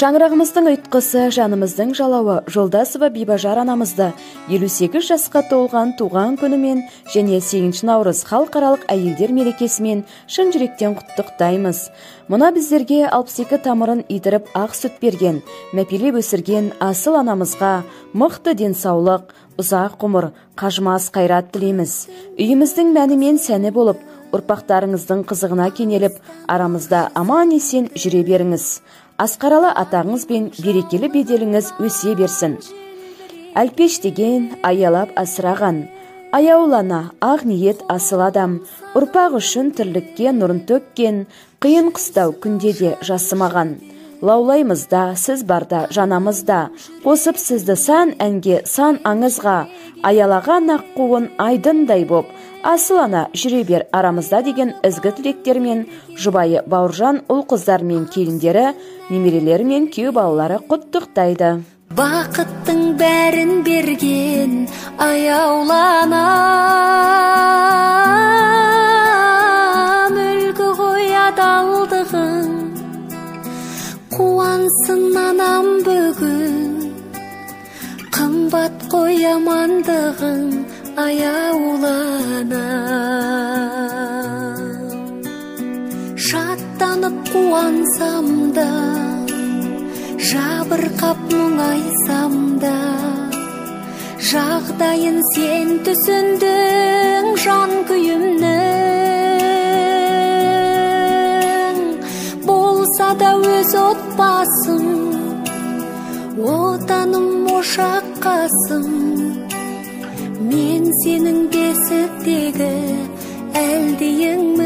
Шаңырағымыздың ұйтқысы, жанымыздың жалауы Жолдасова Бибажар анамызды 58 жасқа толған туған күнімен және 8 наурыз халықаралық әйелдер мерекесімен шын жүректен құттықтаймыз. Мұна біздерге 62 тамырын итіріп ақ сүт берген, мәпелеп өсірген асыл анамызға мықты денсаулық, ұзақ ғұмыр, қажымас қайрат тілейміз. Үйіміздің мәні мен сәні болып, ұрпақтарыңыздың қызығына кенеліп, арамызда аман есен жүре беріңіз. Асқаралы атағыңыз бен берекелі беделіңіз өсе берсін. Әлпеш деген аялап асыраған, аяулана ақ ниет асыл адам, ұрпақ үшін тірлікке нұрын төккен, қиын қыстау күнде де жасымаған. Лаулаймызда, сіз барда, жанамызда, қосып сізді сан әнге, сан аңызға, аялаған аққуын айдындай боп, асыл ана жүре бер арамызда деген ізгі тілектермен жұбайы Бауыржан ұл қыздар мен келіндері, немерелері мен күйеу балалары құттықтайды. Бақыттың бәрін берген аяулана, мүлкі ғой адалдығың, қуансын анам бүгін, қымбат қой амандығың аяулана. Шаттанып қуансам да, жабырқап мұңайсам да, жағдайын сен түсіндің жан күйімнің. Болса да өз отбасым, отаным ошаққасың, мен сенің бесіктегі әлдейіңмін.